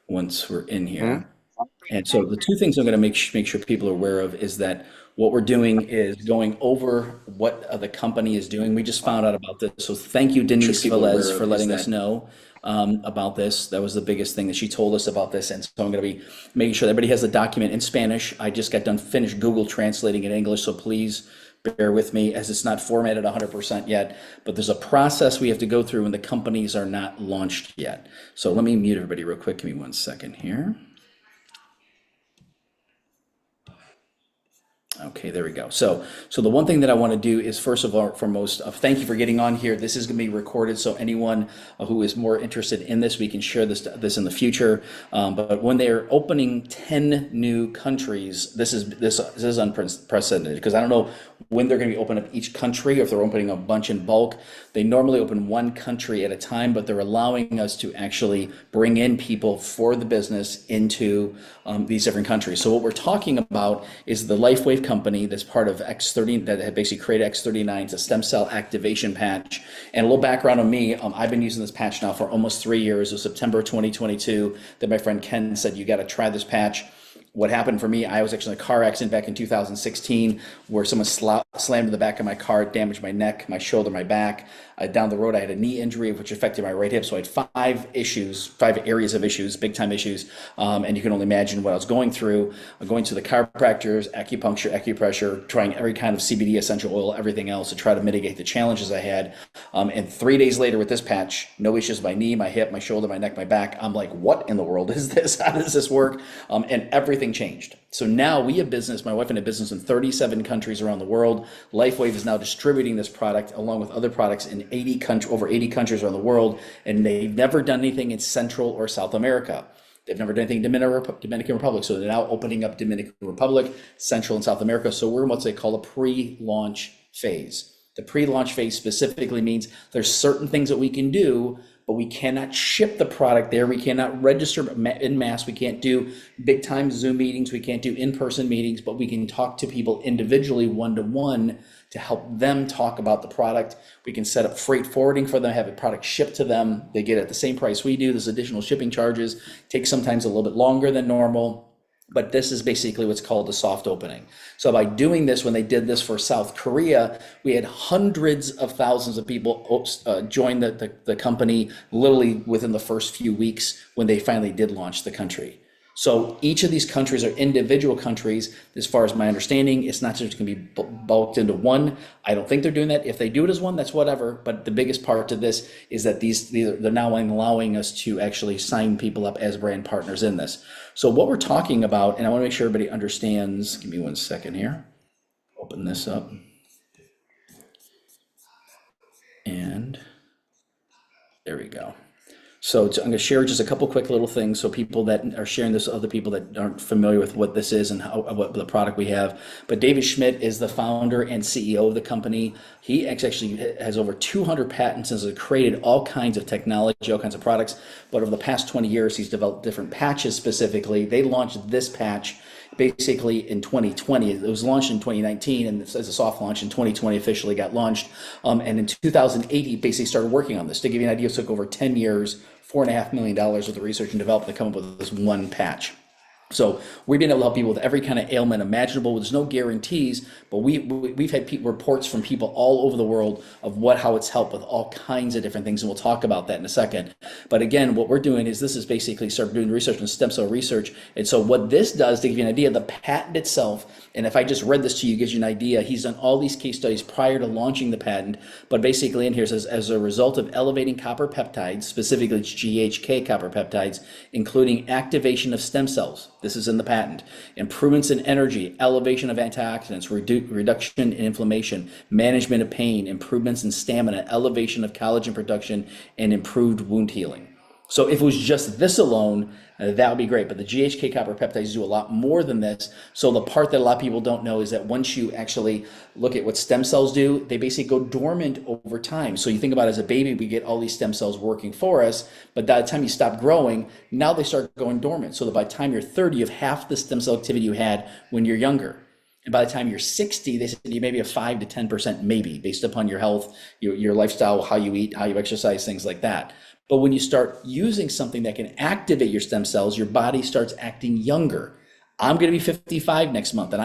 once we're in Hmm. here. And so the two things I'm going to make sure people are aware of is that what we're doing is going over what the company is doing. We just found out about this. So thank you, Sure Denise people are Velez, aware for of is letting us that know about this. That was the biggest thing that she told us about this. And so I'm going to be making sure that everybody has the document in Spanish. I just got done finished Google translating it in English, so please bear with me as it's not formatted 100% yet. But there's a process we have to go through when the companies are not launched yet. So let me mute everybody real quick. Give me 1 second here. Okay, there we go. So the one thing that I want to do is first of all, foremost, thank you for getting on here. This is going to be recorded, so anyone who is more interested in this, we can share this in the future. But when they're opening 10 new countries, this is unprecedented because I don't know when they're going to be opening up each country, or if they're opening a bunch in bulk. They normally open one country at a time, but they're allowing us to actually bring in people for the business into these different countries. So what we're talking about is the Lifewave company that's part of X30, that had basically created X39. It's a stem cell activation patch. And a little background on me, I've been using this patch now for almost 3 years. It was September 2022 that my friend Ken said, you got to try this patch. What happened for me, I was actually in a car accident back in 2016 where someone slammed in the back of my car, damaged my neck, my shoulder, my back. Down the road, I had a knee injury, which affected my right hip. So I had 5 areas of issues, big time issues. And you can only imagine what I was going through, going to the chiropractors, acupuncture, acupressure, trying every kind of CBD essential oil, everything else to try to mitigate the challenges I had. And 3 days later with this patch, no issues, my knee, my hip, my shoulder, my neck, my back. I'm like, what in the world is this? How does this work? And everything changed. So now we have business, my wife and I have business in 37 countries around the world. Lifewave is now distributing this product along with other products in over 80 countries around the world, and they've never done anything in Central or South America. They've never done anything in Dominican Republic, so they're now opening up Dominican Republic, Central and South America. So we're in what they call a pre-launch phase. The pre-launch phase specifically means there's certain things that we can do, but we cannot ship the product there. We cannot register in mass. We can't do big time Zoom meetings. We can't do in-person meetings, but we can talk to people individually, one-to-one, to help them talk about the product. We can set up freight forwarding for them, have a product shipped to them. They get it at the same price we do. There's additional shipping charges. Takes sometimes a little bit longer than normal. But this is basically what's called a soft opening. So by doing this, when they did this for South Korea, we had hundreds of thousands of people join the company literally within the first few weeks when they finally did launch the country. So each of these countries are individual countries. As far as my understanding, it's not just going to be bulked into one. I don't think they're doing that. If they do it as one, that's whatever. But the biggest part to this is that they're now allowing us to actually sign people up as brand partners in this. So what we're talking about, and I want to make sure everybody understands. Give me 1 second here. Open this up. And there we go. So I'm going to share just a couple quick little things so people that are sharing this with other people that aren't familiar with what this is and what the product we have. But David Schmidt is the founder and CEO of the company. He actually has over 200 patents and has created all kinds of technology, all kinds of products. But over the past 20 years, he's developed different patches specifically. They launched this patch basically in 2020. It was launched in 2019 and as a soft launch in 2020 officially got launched. And in 2008, he basically started working on this. To give you an idea, it took over 10 years, $4.5 million worth of research and development to come up with this one patch. So we've been able to help people with every kind of ailment imaginable. There's no guarantees, but we've had reports from people all over the world of how it's helped with all kinds of different things, and we'll talk about that in a second. But again, what we're doing is this is basically start doing research on stem cell research. And so what this does, to give you an idea, the patent itself, and if I just read this to you, it gives you an idea. He's done all these case studies prior to launching the patent, but basically in here it says, as a result of elevating copper peptides, specifically GHK copper peptides, including activation of stem cells, this is in the patent, improvements in energy, elevation of antioxidants, reduction in inflammation, management of pain, improvements in stamina, elevation of collagen production, and improved wound healing. So if it was just this alone, that would be great. But the GHK copper peptides do a lot more than this. So the part that a lot of people don't know is that once you actually look at what stem cells do, they basically go dormant over time. So you think about it, as a baby, we get all these stem cells working for us, but by the time you stop growing, now they start going dormant. So that by the time you're 30, you have half the stem cell activity you had when you're younger. And by the time you're 60, they said you maybe have 5 to 10% maybe, based upon your health, your lifestyle, how you eat, how you exercise, things like that. But when you start using something that can activate your stem cells, your body starts acting younger. I'm going to be 55 next month, and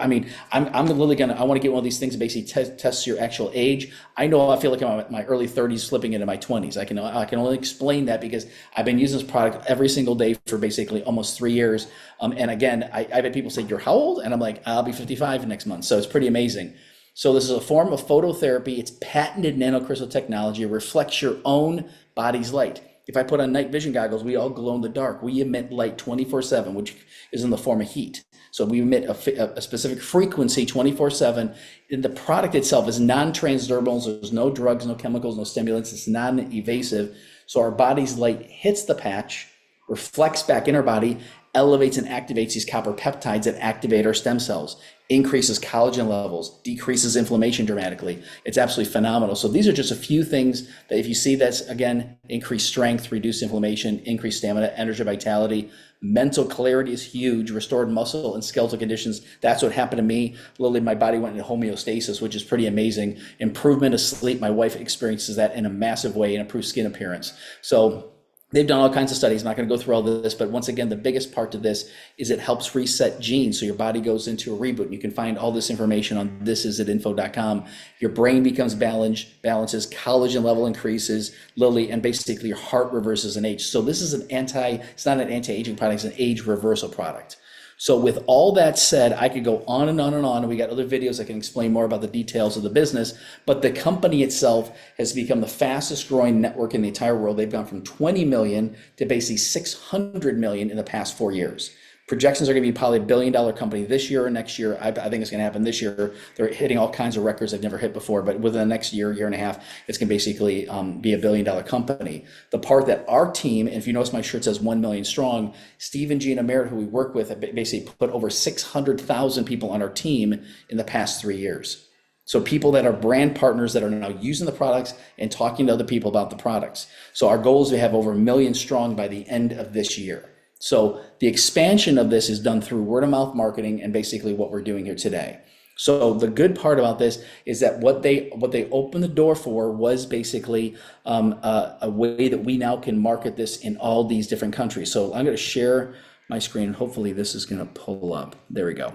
I mean, I'm literally going to. I want to get one of these things that basically tests your actual age. I know I feel like I'm in my early 30s, slipping into my 20s. I can only explain that because I've been using this product every single day for basically almost 3 years. And again, I've had people say, "You're how old?" And I'm like, "I'll be 55 next month." So it's pretty amazing. So this is a form of phototherapy. It's patented nanocrystal technology. It reflects your own body's light. If I put on night vision goggles, we all glow in the dark. We emit light 24/7, which is in the form of heat. So we emit a specific frequency 24/7. And the product itself is non-transdermal. So there's no drugs, no chemicals, no stimulants. It's non-invasive. So our body's light hits the patch, reflects back in our body, elevates and activates these copper peptides that activate our stem cells, increases collagen levels, decreases inflammation dramatically. It's absolutely phenomenal. So these are just a few things that if you see, that's again, increased strength, reduced inflammation, increased stamina, energy, vitality. Mental clarity is huge, restored muscle and skeletal conditions. That's what happened to me. Literally, my body went into homeostasis, which is pretty amazing. Improvement of sleep. My wife experiences that in a massive way and improved skin appearance. So they've done all kinds of studies. I'm not going to go through all this, but once again, the biggest part of this is it helps reset genes. So your body goes into a reboot. You can find all this information on thisisit.info.com. Your brain becomes balances, collagen level increases, literally, and basically your heart reverses an age. So this is it's not an anti-aging product, it's an age reversal product. So with all that said, I could go on and on and on, and we got other videos that can explain more about the details of the business, but the company itself has become the fastest growing network in the entire world. They've gone from 20 million to basically 600 million in the past 4 years. Projections are going to be probably $1 billion company this year or next year. I think it's going to happen this year. They're hitting all kinds of records they've never hit before, but within the next year and a half, it's going to basically be $1 billion company. The part that our team, and if you notice my shirt says 1 million strong, Steve and Gina Merritt, who we work with, have basically put over 600,000 people on our team in the past 3 years. So people that are brand partners that are now using the products and talking to other people about the products. So our goal is to have over 1 million strong by the end of this year. So the expansion of this is done through word of mouth marketing and basically what we're doing here today. So the good part about this is that what they opened the door for was basically a way that we now can market this in all these different countries. So I'm going to share my screen. Hopefully this is going to pull up. There we go.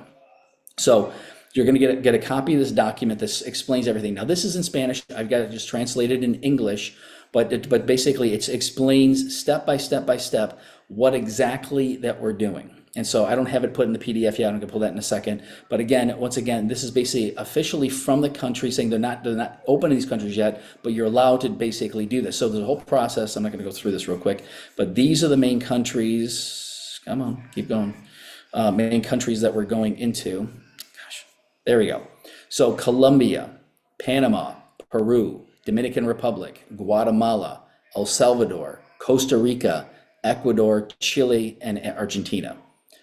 So you're going to get a copy of this document. This explains everything. Now this is in Spanish. I've got it just translated in English, but basically it explains step by step what exactly that we're doing. And so I don't have it put in the PDF yet. I'm going to pull that in a second. But again, once again, this is basically officially from the country saying they're not open in these countries yet, but you're allowed to basically do this. So there's a whole process. I'm not going to go through this real quick, but these are the main countries. Come on, keep going. Main countries that we're going into. Gosh, there we go. So Colombia, Panama, Peru, Dominican Republic, Guatemala, El Salvador, Costa Rica, Ecuador, Chile, and Argentina.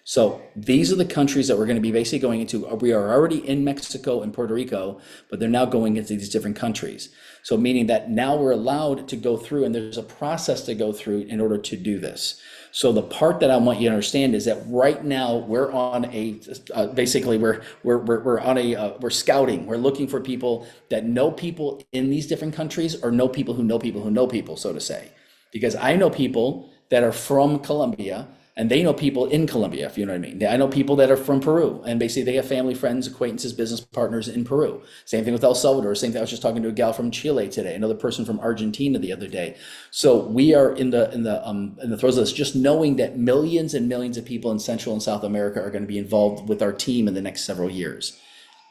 So these are the countries that we're going to be basically going into. We are already in Mexico and Puerto Rico, but they're now going into these different countries. So meaning that now we're allowed to go through, and there's a process to go through in order to do this. So the part that I want you to understand is that right now we're on we're scouting. We're looking for people that know people in these different countries or know people who know people who know people, so to say. Because I know people that are from Colombia and they know people in Colombia, if you know what I mean. I know people that are from Peru and basically they have family, friends, acquaintances, business partners in Peru. Same thing with El Salvador. Same thing. I was just talking to a gal from Chile today, another person from Argentina the other day. So we are in the throes of this, just knowing that millions and millions of people in Central and South America are going to be involved with our team in the next several years.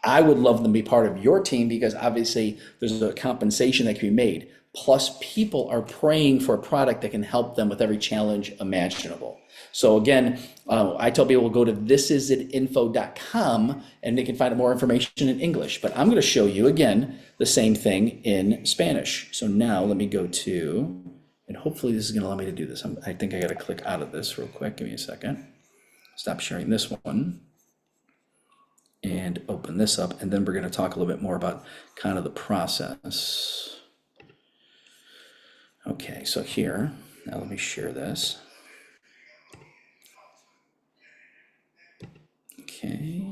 I would love them to be part of your team because obviously there's a compensation that can be made. Plus people are praying for a product that can help them with every challenge imaginable. So again, I tell people go to thisisit.info.com and they can find more information in English. But I'm going to show you again the same thing in Spanish. So now let me go to, and hopefully this is going to allow me to do this. I think I got to click out of this real quick. Give me a second. Stop sharing this one and open this up. And then we're going to talk a little bit more about kind of the process. Okay, so here, now let me share this. Okay,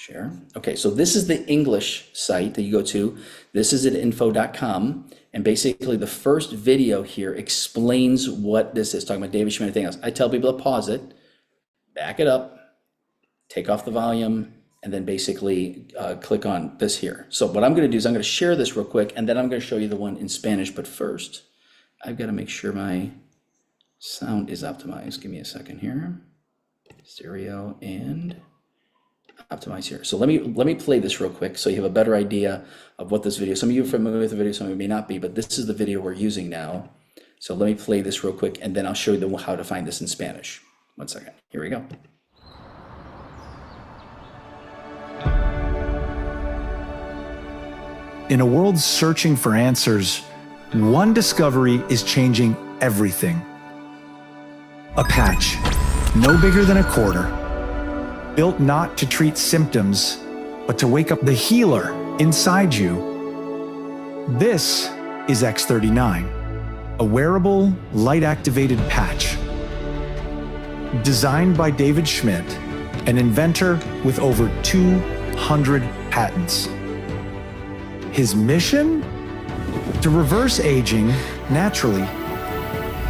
Share. Okay, so this is the English site that you go to. This is at info.com. And basically the first video here explains what this is, talking about David Schmidt and anything else. I tell people to pause it, back it up, take off the volume, and then basically click on this here. So what I'm gonna do is I'm gonna share this real quick, and then I'm gonna show you the one in Spanish. But first, I've gotta make sure my sound is optimized. Give me a second here. Stereo and optimize here. So let me play this real quick so you have a better idea of what this video, some of you are familiar with the video, some of you may not be, but this is the video we're using now. So let me play this real quick, and then I'll show you how to find this in Spanish. 1 second, here we go. In a world searching for answers, one discovery is changing everything. A patch, no bigger than a quarter, built not to treat symptoms, but to wake up the healer inside you. This is X39, a wearable, light-activated patch. Designed by David Schmidt, an inventor with over 200 patents. His mission? To reverse aging naturally.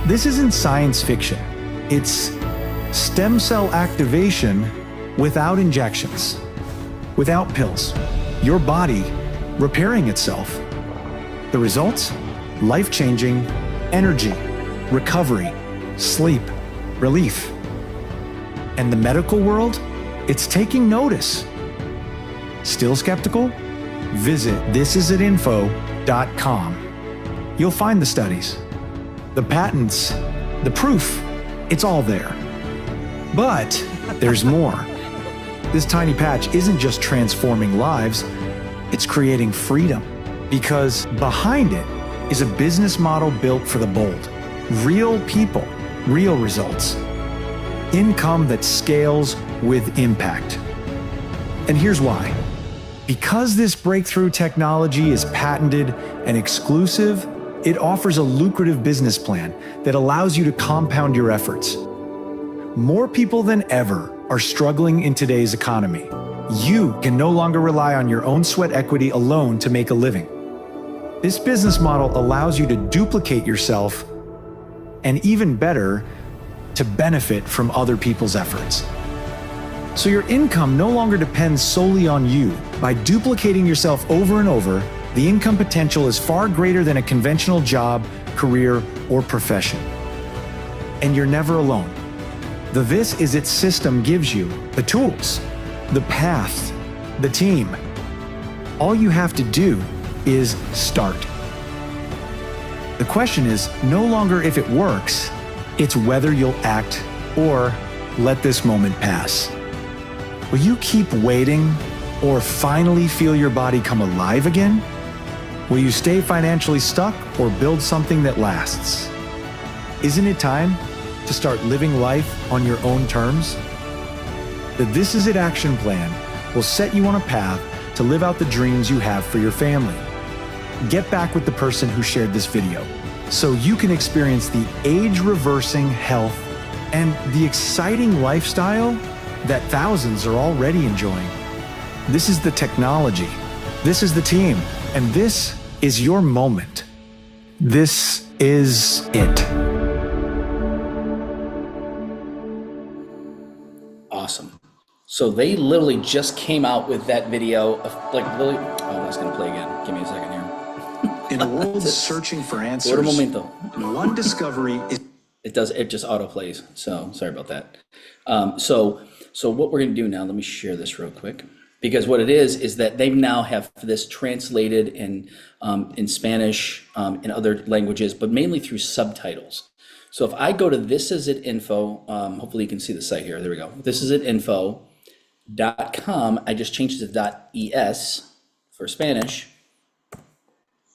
This isn't science fiction. It's stem cell activation without injections, without pills. Your body repairing itself. The results? Life-changing energy, recovery, sleep, relief. And the medical world? It's taking notice. Still skeptical? Visit thisisatinfo.com. You'll find the studies, the patents, the proof. It's all there. But there's more. This tiny patch isn't just transforming lives, it's creating freedom. Because behind it is a business model built for the bold. Real people, real results. Income that scales with impact. And here's why. Because this breakthrough technology is patented and exclusive, it offers a lucrative business plan that allows you to compound your efforts. More people than ever are struggling in today's economy. You can no longer rely on your own sweat equity alone to make a living. This business model allows you to duplicate yourself, and even better, to benefit from other people's efforts. So your income no longer depends solely on you. By duplicating yourself over and over, the income potential is far greater than a conventional job, career, or profession. And you're never alone. The This Is It system gives you the tools, the path, the team. All you have to do is start. The question is no longer if it works, it's whether you'll act or let this moment pass. Will you keep waiting or finally feel your body come alive again? Will you stay financially stuck or build something that lasts? Isn't it time to start living life on your own terms? The This Is It action plan will set you on a path to live out the dreams you have for your family. Get back with the person who shared this video so you can experience the age-reversing health and the exciting lifestyle that thousands are already enjoying. This is the technology, this is the team, and this is your moment. This is it. Awesome. So they literally just came out with that video of like literally, oh, it's gonna play again. Give me a second here. In a world searching for answers, Por momento. one discovery is... It just auto plays. So sorry about that. So what we're gonna do now, let me share this real quick. Because what it is that they now have this translated in Spanish, in other languages, but mainly through subtitles. So if I go to This Is It Info, hopefully you can see the site here. There we go. thisisatinfo.com. I just changed it to .es for Spanish.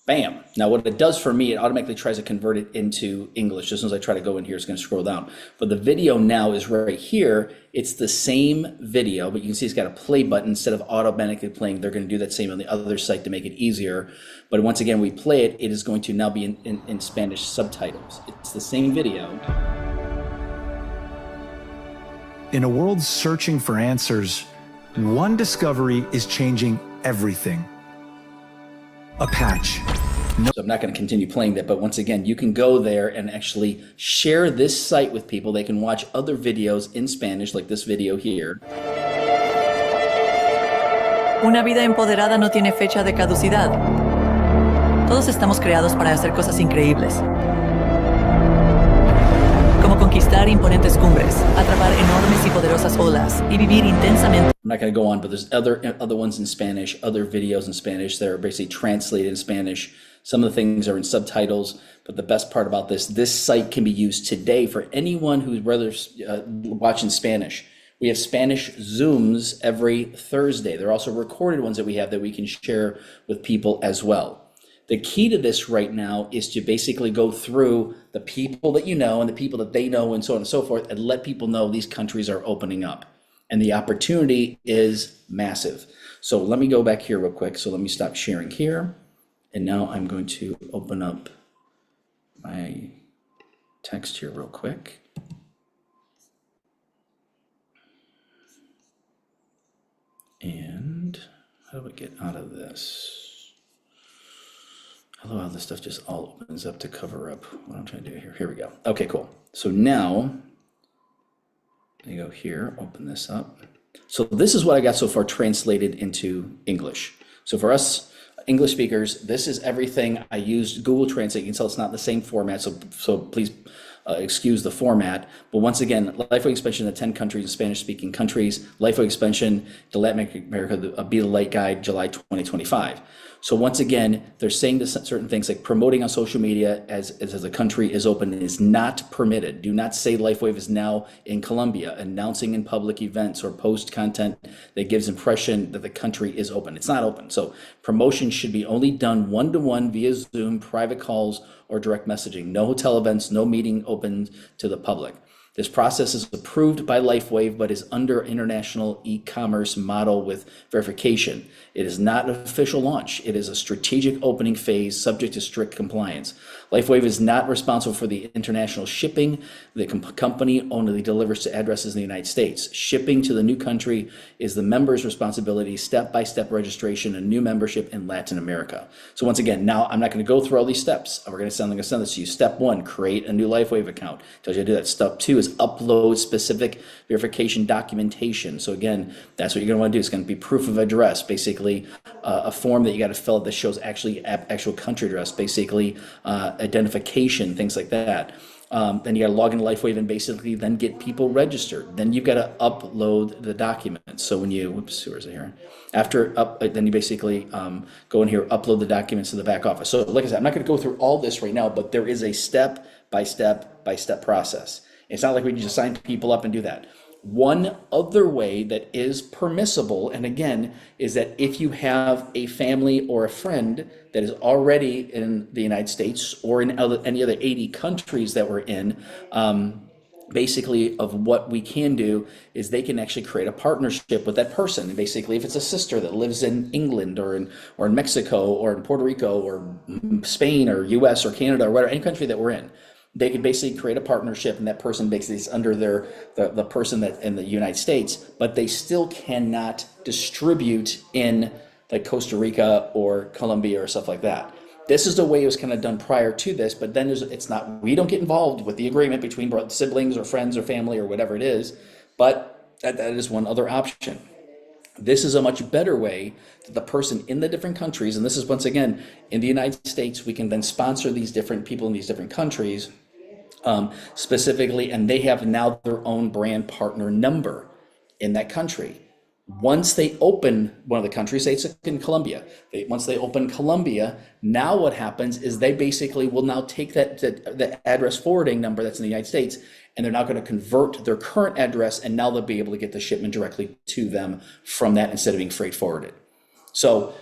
Bam. Now what it does for me, it automatically tries to convert it into English. Just as I try to go in here, it's going to scroll down. But the video now is right here. It's the same video, but you can see it's got a play button instead of automatically playing. They're going to do that same on the other site to make it easier. But once again, we play it, it is going to now be in Spanish subtitles. It's the same video. In a world searching for answers, one discovery is changing everything. A patch. So I'm not going to continue playing that, but once again, you can go there and actually share this site with people. They can watch other videos in Spanish, like this video here. Una vida empoderada no tiene fecha de caducidad. Todos estamos creados para hacer cosas increíbles. Como conquistar imponentes cumbres, atrapar enormes y poderosas olas y vivir intensamente. I'm not going to go on, but there's other ones in Spanish, other videos in Spanish that are basically translated in Spanish. Some of the things are in subtitles, but the best part about this site can be used today for anyone who's rather watching Spanish. We have Spanish Zooms every Thursday. There are also recorded ones that we have that we can share with people as well. The key to this right now is to basically go through the people that you know and the people that they know and so on and so forth, and let people know these countries are opening up. And the opportunity is massive. So let me go back here real quick. So let me stop sharing here. And now I'm going to open up my text here real quick. And how do we get out of this? I love how this stuff just all opens up to cover up what I'm trying to do here. Here we go. Okay, cool. So now, you go here, open this up. So this is what I got so far translated into English. So for us English speakers, this is everything. I used Google Translate. You can tell it's not the same format, so please excuse the format. But once again, Lifewave expansion to 10 countries in Spanish-speaking countries. Lifewave expansion to Latin America, the Be the Light Guide, July 2025. So once again, they're saying to certain things like promoting on social media as a country is open is not permitted. Do not say Lifewave is now in Colombia, announcing in public events or post content that gives impression that the country is open. It's not open. So promotion should be only done one-to-one via Zoom, private calls, or direct messaging. No hotel events, no meeting open to the public. This process is approved by Lifewave, but is under international e-commerce model with verification. It is not an official launch. It is a strategic opening phase subject to strict compliance. Lifewave is not responsible for the international shipping. The company only delivers to addresses in the United States. Shipping to the new country is the member's responsibility, step-by-step registration and new membership in Latin America. So once again, now I'm not going to go through all these steps. I'm going to send this to you. Step 1, create a new Lifewave account. Tells you to do that. Step 2 is upload specific verification documentation. So again, that's what you're going to want to do. It's going to be proof of address, basically a form that you got to fill out that shows actual country address, basically identification, things like that. Then you got to log into Lifewave and basically then get people registered. Then you've got to upload the documents. So when you, whoops, where is it here? Then you basically go in here, upload the documents to the back office. So like I said, I'm not going to go through all this right now, but there is a step-by-step process. It's not like we can just sign people up and do that. One other way that is permissible, and again, is that if you have a family or a friend that is already in the United States or in any other 80 countries that we're in, basically of what we can do is they can actually create a partnership with that person. And basically, if it's a sister that lives in England or in Mexico or in Puerto Rico or Spain or US or Canada or whatever, any country that we're in, they could basically create a partnership, and that person basically is under the person that in the United States, but they still cannot distribute in like Costa Rica or Colombia or stuff like that. This is the way it was kind of done prior to this, but then we don't get involved with the agreement between siblings or friends or family or whatever it is, but that is one other option. This is a much better way that the person in the different countries, and this is once again, in the United States, we can then sponsor these different people in these different countries specifically, and they have now their own brand partner number in that country. Once they open one of the countries, say it's in Colombia, once they open Colombia, now what happens is they basically will now take that address forwarding number that's in the United States, and they're now going to convert their current address, and now they'll be able to get the shipment directly to them from that instead of being freight forwarded. So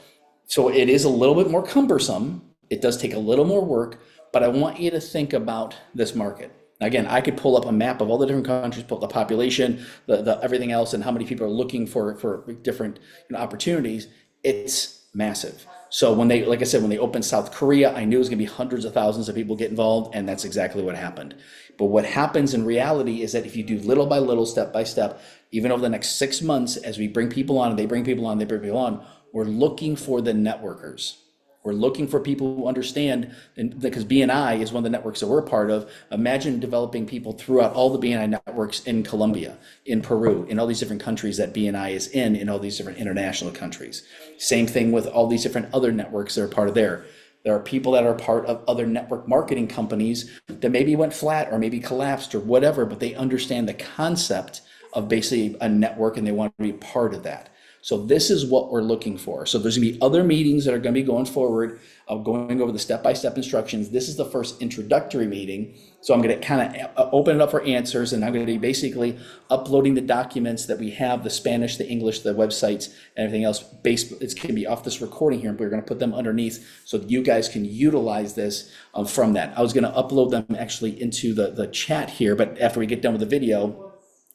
it is a little bit more cumbersome. It does take a little more work, but I want you to think about this market. Again, I could pull up a map of all the different countries, pull up the population, the everything else, and how many people are looking for different opportunities. It's massive. So when they, like I said, when they opened South Korea, I knew it was going to be hundreds of thousands of people get involved, and that's exactly what happened. But what happens in reality is that if you do little by little, step by step, even over the next 6 months, as we bring people on, and they bring people on, they bring people on, we're looking for the networkers. We're looking for people who understand, and because BNI is one of the networks that we're a part of. Imagine developing people throughout all the BNI networks in Colombia, in Peru, in all these different countries that BNI is in all these different international countries. Same thing with all these different other networks that are part of there. There are people that are part of other network marketing companies that maybe went flat or maybe collapsed or whatever, but they understand the concept of basically a network and they want to be part of that. So this is what we're looking for. So there's gonna be other meetings that are gonna be going forward, going over the step-by-step instructions. This is the first introductory meeting. So I'm gonna kind of open it up for answers, and I'm gonna be basically uploading the documents that we have, the Spanish, the English, the websites, and everything else. It's gonna be off this recording here, but we're gonna put them underneath so that you guys can utilize this from that. I was gonna upload them actually into the chat here, but after we get done with the video,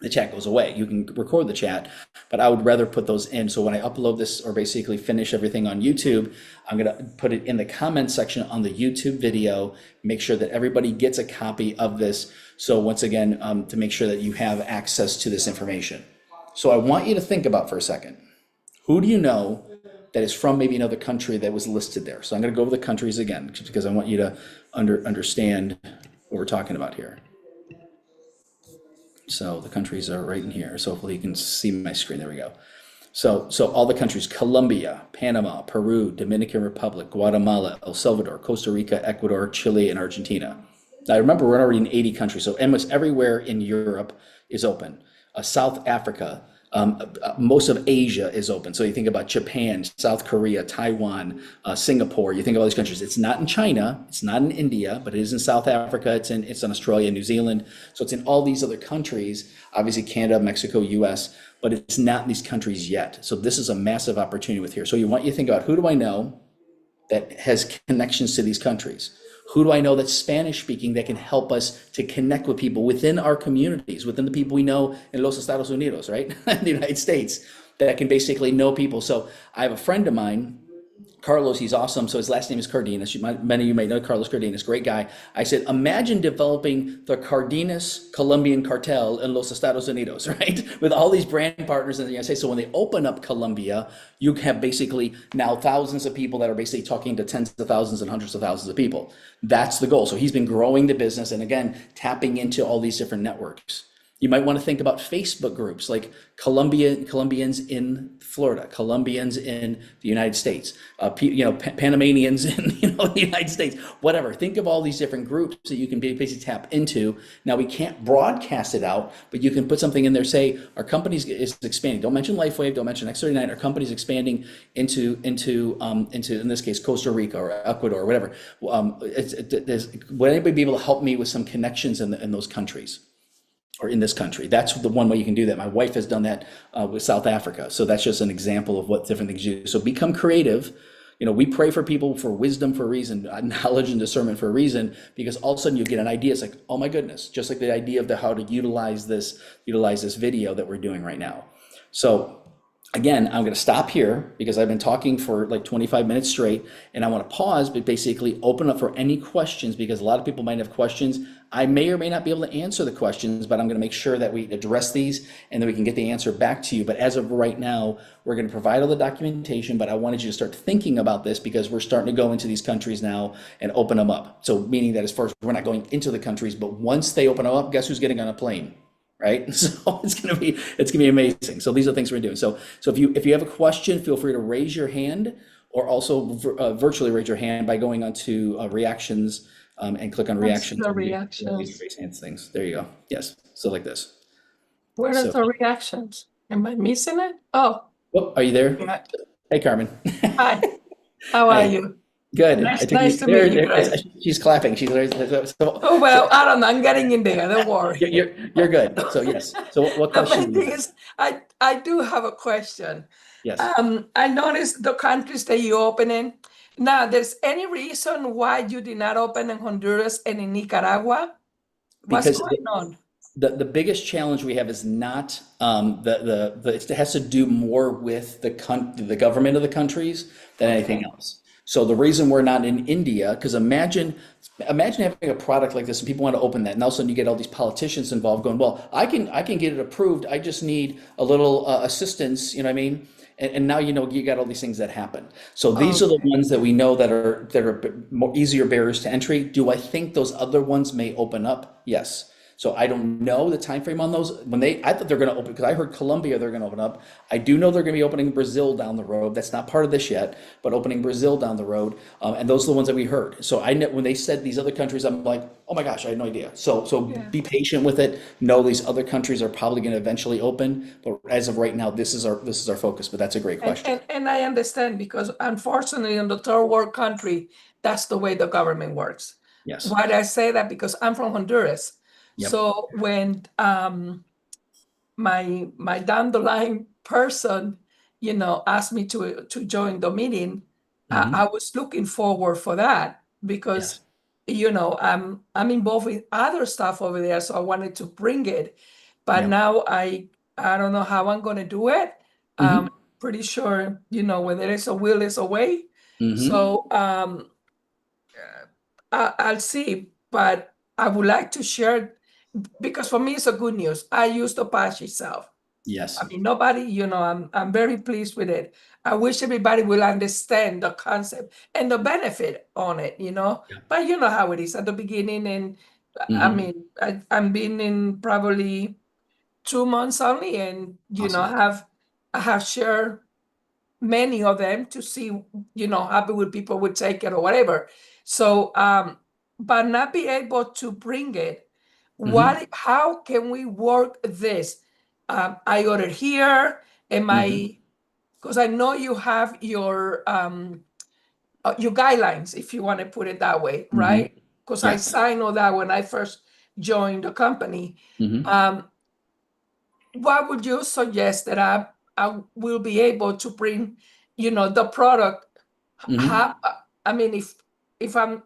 the chat goes away. You can record the chat, but I would rather put those in. So when I upload this or basically finish everything on YouTube, I'm going to put it in the comment section on the YouTube video, make sure that everybody gets a copy of this. So once again, to make sure that you have access to this information. So I want you to think about for a second, who do you know that is from maybe another country that was listed there? So I'm going to go over the countries again, just because I want you to understand what we're talking about here. So the countries are right in here. So hopefully you can see my screen. There we go. So all the countries: Colombia, Panama, Peru, Dominican Republic, Guatemala, El Salvador, Costa Rica, Ecuador, Chile, and Argentina. Now remember, we're already in 80 countries. So almost everywhere in Europe is open. South Africa, most of Asia is open. So you think about Japan, South Korea, Taiwan, Singapore. You think about these countries. It's not in China, it's not in India, but it is in South Africa. It's in Australia, New Zealand. So it's in all these other countries. Obviously, Canada, Mexico, U.S., but it's not in these countries yet. So this is a massive opportunity with here. So you want you to think about, who do I know that has connections to these countries? Who do I know that's Spanish speaking that can help us to connect with people within our communities, within the people we know in Los Estados Unidos, right? In the United States, that can basically know people. So I have a friend of mine, Carlos, he's awesome. So his last name is Cardenas. Many of you may know Carlos Cardenas, great guy. I said, imagine developing the Cardenas Colombian cartel in Los Estados Unidos, right? With all these brand partners in the United States. So when they open up Colombia, you have basically now thousands of people that are basically talking to tens of thousands and hundreds of thousands of people. That's the goal. So he's been growing the business and again, tapping into all these different networks. You might want to think about Facebook groups like Colombians in Florida, Colombians in the United States, Panamanians in the United States, whatever. Think of all these different groups that you can basically tap into. Now we can't broadcast it out, but you can put something in there. Say our company is expanding. Don't mention Lifewave. Don't mention X39. Our company's expanding into in this case Costa Rica or Ecuador or whatever. Would anybody be able to help me with some connections in those countries? Or in this country? That's the one way you can do that. My wife has done that with South Africa. So that's just an example of what different things you do. So become creative. We pray for people for wisdom for a reason, knowledge and discernment for a reason, because all of a sudden you get an idea. It's like, oh my goodness, just like the idea of how to utilize this video that we're doing right now. So again, I'm going to stop here because I've been talking for like 25 minutes straight, and I want to pause, but basically open up for any questions because a lot of people might have questions. I may or may not be able to answer the questions, but I'm going to make sure that we address these and then we can get the answer back to you. But as of right now, we're going to provide all the documentation, but I wanted you to start thinking about this because we're starting to go into these countries now and open them up. So meaning that as far as we're not going into the countries, but once they open them up, guess who's getting on a plane? Right? So it's gonna be amazing. So these are things we're doing. So if you have a question, feel free to raise your hand, or also virtually raise your hand by going onto reactions and click on reactions. The reactions. Raise hands things. There you go. Yes. So like this. Where are the reactions? Am I missing it? Oh, are you there? yeah. Hey, Carmen. Hi. How are you? Good. Nice to meet you guys. She's clapping. Oh, well, I don't know. I'm getting in there. Don't worry. You're good. So yes. So what question? The thing is, I do have a question. Yes. I noticed the countries that you open in. Now, there's any reason why you did not open in Honduras and in Nicaragua? What's going on? The biggest challenge we have is not it has to do more with the government of the countries than anything else. So the reason we're not in India, because imagine having a product like this and people want to open that, and all of a sudden you get all these politicians involved going, well, I can get it approved. I just need a little assistance. You know what I mean? And now you got all these things that happen. So these are the ones that we know that are more easier barriers to entry. Do I think those other ones may open up? Yes. So I don't know the time frame on those. I thought they're going to open, because I heard Colombia they're going to open up. I do know they're going to be opening Brazil down the road. That's not part of this yet, but opening Brazil down the road, and those are the ones that we heard. So I know when they said these other countries, I'm like, oh my gosh, I had no idea. So be patient with it. Know these other countries are probably going to eventually open, but as of right now, this is our focus. But that's a great question. And I understand, because unfortunately in the third world country, that's the way the government works. Yes. Why do I say that? Because I'm from Honduras. Yep. So when my down the line person, asked me to join the meeting, I was looking forward for that, because I'm involved with other stuff over there, so I wanted to bring it. But now I don't know how I'm going to do it. Pretty sure when there is a will, there's a way. So I'll see, but I would like to share, because for me it's a good news. I use the patch itself. Yes. I mean, nobody, I'm very pleased with it. I wish everybody will understand the concept and the benefit on it, But you know how it is at the beginning. And I mean, I'm been in probably 2 months only, and Awesome. I have shared many of them to see, how people would take it or whatever. So, but not be able to bring it. How can we work this? I ordered here, because I know you have your guidelines, if you want to put it that way, right? Because I signed all that when I first joined the company. What would you suggest that I will be able to bring, the product? I mean, if I'm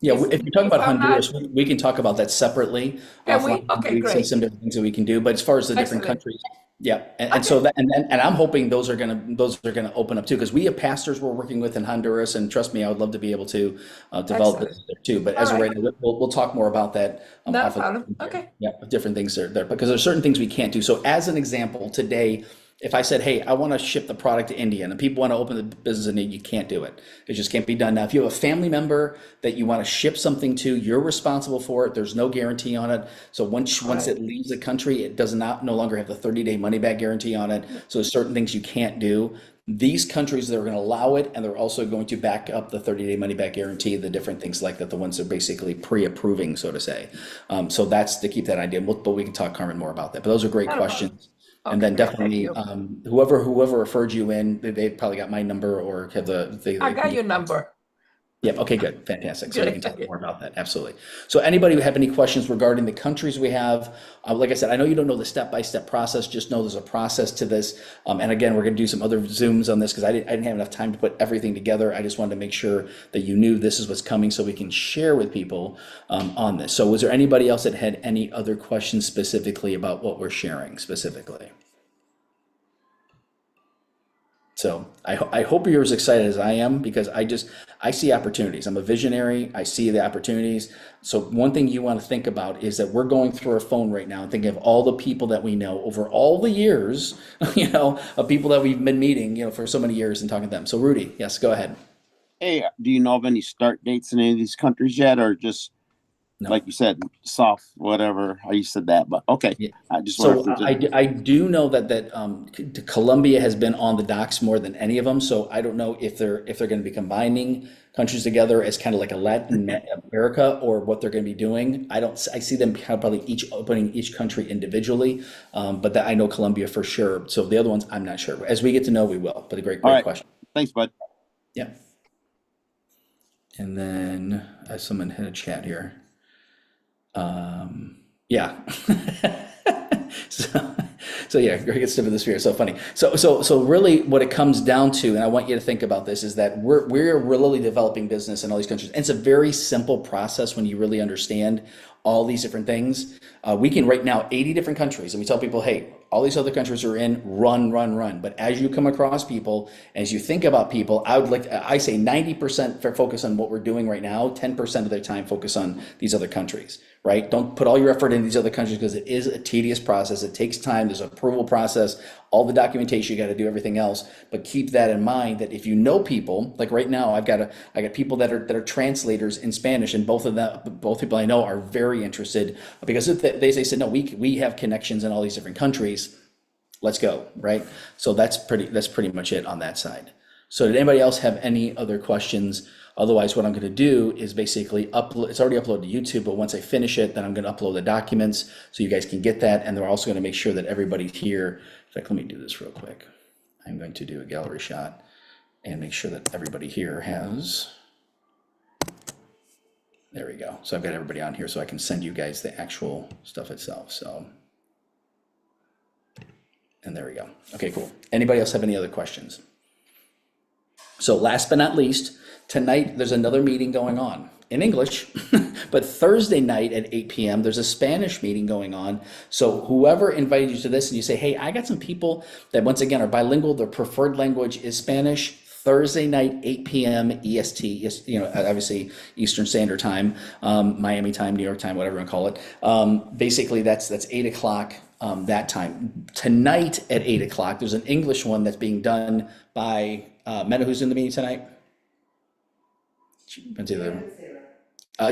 Yeah, if you're talking about I'm not, Honduras, we can talk about that separately can we? offline. Okay, We see great. some different things that we can do, but as far as the different Excellent. countries, yeah, and so Okay. that and I'm hoping those are gonna open up too, because we have pastors we're working with in Honduras, and trust me, I would love to be able to develop Excellent. this there too. But All as of right. right now, we'll talk more about that No off of problem. there. Okay. Yeah, of different things there, because there's certain things we can't do. So as an example, today, if I said, hey, I want to ship the product to India, and people want to open the business in India, you can't do it. It just can't be done. Now, if you have a family member that you want to ship something to, you're responsible for it. There's no guarantee on it. So once it leaves the country, it does not no longer have the 30-day money back guarantee on it. So there's certain things you can't do. These countries that are going to allow it, and they're also going to back up the 30-day money back guarantee, the different things like that, the ones that are basically pre-approving, so to say. So that's to keep that idea. But we can talk, Carmen, more about that. But those are great Not a problem. questions. And Okay, then great. Thank definitely, you. whoever referred you in, they probably got my number or have I got your number. Yep. Okay, good. Fantastic. So we Good. can talk Thank you. more about that. Absolutely. So anybody who have any questions regarding the countries we have, like I said, I know you don't know the step-by-step process, just know there's a process to this. And again, we're going to do some other Zooms on this because I didn't have enough time to put everything together. I just wanted to make sure that you knew this is what's coming so we can share with people on this. So was there anybody else that had any other questions specifically about what we're sharing specifically? So I hope you're as excited as I am, because I see opportunities. I'm a visionary. I see the opportunities. So one thing you want to think about is that we're going through our phone right now and thinking of all the people that we know over all the years, of people that we've been meeting, for so many years and talking to them. So Rudy, yes, go ahead. Hey, do you know of any start dates in any of these countries yet, or just No. like you said, soft, whatever, how you said that? But okay, Yeah. I just So wanted to I do know that Colombia has been on the docks more than any of them. So I don't know if they're going to be combining countries together as kind of like a Latin America, or what they're going to be doing. I see them kind of probably opening each country individually, but I know Colombia for sure. So the other ones, I'm not sure. As we get to know, we will. But a great All right. question. Thanks, bud. Yeah. And then someone hit a chat here. Yeah. So yeah, Greg gets tip of the spear. So funny. So really what it comes down to, and I want you to think about this, is that we're really developing business in all these countries. And it's a very simple process when you really understand all these different things. We can right now 80 different countries, and we tell people, hey, all these other countries are in, run, run, run. But as you come across people, as you think about people, I say 90% for focus on what we're doing right now, 10% of their time focus on these other countries, right? Don't put all your effort in these other countries because it is a tedious process. It takes time. There's an approval process, all the documentation, you got to do everything else. But keep that in mind that if you know people, like right now, I got people that are translators in Spanish, and both people I know are very interested because they said, no, we have connections in all these different countries. Let's go, right? So that's pretty much it on that side. So did anybody else have any other questions? Otherwise, what I'm going to do is basically upload. It's already uploaded to YouTube, but once I finish it, then I'm going to upload the documents so you guys can get that. And they're also going to make sure that everybody's here. In fact, let me do this real quick. I'm going to do a gallery shot and make sure that everybody here has. There we go. So I've got everybody on here so I can send you guys the actual stuff itself. So. And there we go. Okay, cool. Anybody else have any other questions? So last but not least, tonight there's another meeting going on in English, but Thursday night at 8 p.m. there's a Spanish meeting going on. So whoever invited you to this and you say, hey, I got some people that once again are bilingual, their preferred language is Spanish. Thursday night, 8 p.m. EST, obviously Eastern Standard Time, Miami time, New York time, whatever you want to call it. Basically, that's 8 o'clock that time. Tonight at 8 o'clock, there's an English one that's being done by Meta, who's in the meeting tonight?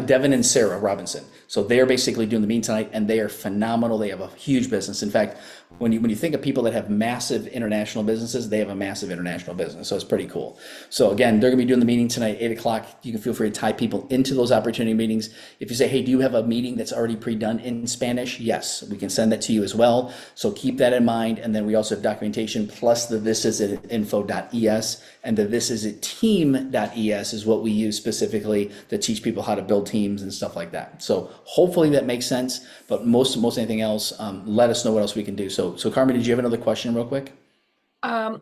Devin and Sarah Robinson. So they're basically doing the meeting tonight, and they are phenomenal. They have a huge business. In fact, when you think of people that have massive international businesses, they have a massive international business. So it's pretty cool. So again, they're going to be doing the meeting tonight, 8 o'clock. You can feel free to tie people into those opportunity meetings. If you say, hey, do you have a meeting that's already pre-done in Spanish? Yes, we can send that to you as well. So keep that in mind. And then we also have documentation plus the thisisitinfo.es and the thisisitteam.es is what we use specifically to teach people how to build teams and stuff like that. So hopefully that makes sense. But most anything else, let us know what else we can do. So Carmen, did you have another question real quick?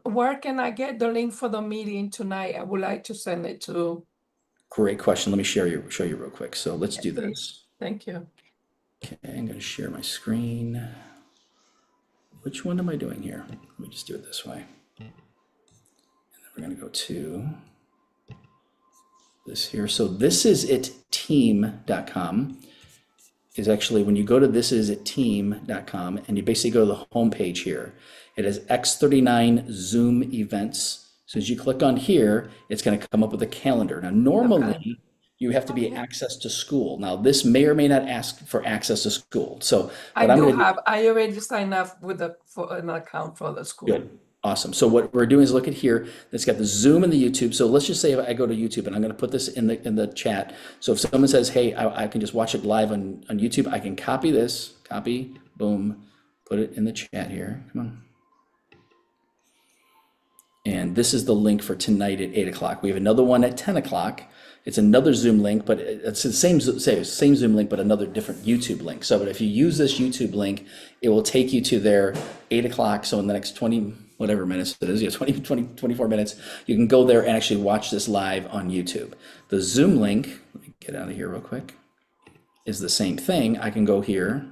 Where can I get the link for the meeting tonight? I would like to send it to. Great question. Let me show you real quick. So let's do this. Thank you. Okay, I'm going to share my screen. Which one am I doing here? Let me just do it this way. And then we're going to go to this here. So thisisitteam.com is actually when you go to thisisitteam.com and you basically go to the home page here. It has X39 Zoom events. So as you click on here, it's going to come up with a calendar. Now, normally you have to be access to school. Now, this may or may not ask for access to school. So I already signed up for an account for the school. Good. Awesome. So what we're doing is look at here. It's got the Zoom and the YouTube. So let's just say if I go to YouTube, and I'm going to put this in the chat. So if someone says, hey, I can just watch it live on YouTube, I can copy this, boom, put it in the chat here. Come on. And this is the link for tonight at 8 o'clock. We have another one at 10 o'clock. It's another Zoom link, but it's the same Zoom link, but another different YouTube link. So but if you use this YouTube link, it will take you to their 8 o'clock. So in the next 20 whatever minutes it is, 24 minutes, you can go there and actually watch this live on YouTube. The Zoom link, let me get out of here real quick, is the same thing. I can go here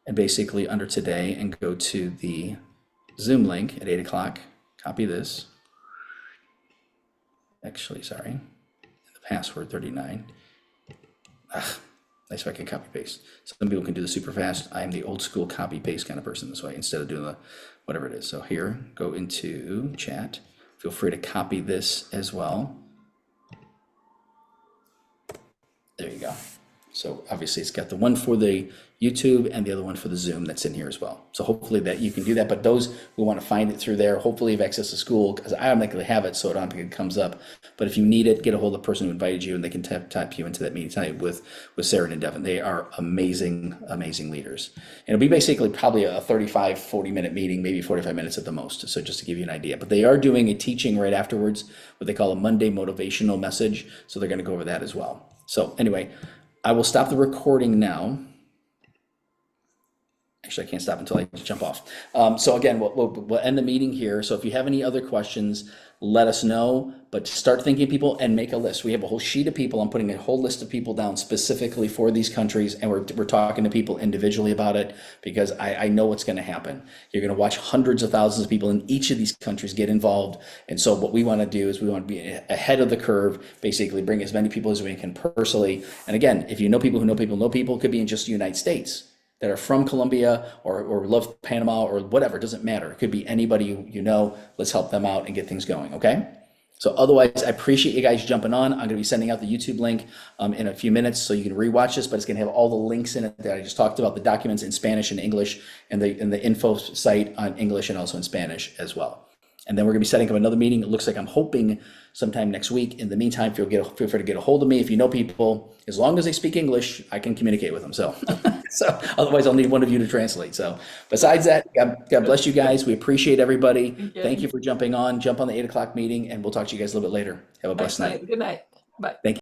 and basically under today and go to the Zoom link at 8 o'clock, copy this. Actually, sorry, the password 39. Nice if I can copy paste. Some people can do this super fast. I am the old school copy paste kind of person this way instead of doing the whatever it is. So here, go into chat. Feel free to copy this as well. There you go. So obviously it's got the one for the YouTube and the other one for the Zoom that's in here as well. So hopefully that you can do that, but those we want to find it through there. Hopefully you have access to school because I automatically have it so it automatically comes up. But if you need it, get a hold of the person who invited you and they can type you into that meeting tonight with Sarah and Devin. They are amazing, amazing leaders. And it'll be basically probably a 35, 40 minute meeting, maybe 45 minutes at the most. So just to give you an idea, but they are doing a teaching right afterwards, what they call a Monday motivational message. So they're going to go over that as well. So anyway, I will stop the recording now. Actually, I can't stop until I jump off. So again, we'll end the meeting here. So if you have any other questions, let us know, but start thinking of people and make a list. We have a whole sheet of people. I'm putting a whole list of people down specifically for these countries, and we're talking to people individually about it, because I know what's going to happen. You're going to watch hundreds of thousands of people in each of these countries get involved. And so what we want to do is we want to be ahead of the curve, basically bring as many people as we can personally. And again, if you know people who know people know people, it could be in just the United States that are from Colombia or love Panama or whatever, it doesn't matter. It could be anybody you know. Let's help them out and get things going, okay? So otherwise, I appreciate you guys jumping on. I'm gonna be sending out the YouTube link in a few minutes so you can rewatch this, but it's gonna have all the links in it that I just talked about, the documents in Spanish and English, and the info site on English and also in Spanish as well. And then we're gonna be setting up another meeting. It looks like I'm hoping sometime next week. In the meantime, feel free to get a hold of me. If you know people, as long as they speak English, I can communicate with them. So, so otherwise I'll need one of you to translate. So besides that, God bless you guys. We appreciate everybody. Thank you for jumping on. Jump on the 8 o'clock meeting, and we'll talk to you guys a little bit later. Have a blessed night. Good night. Bye. Thank you.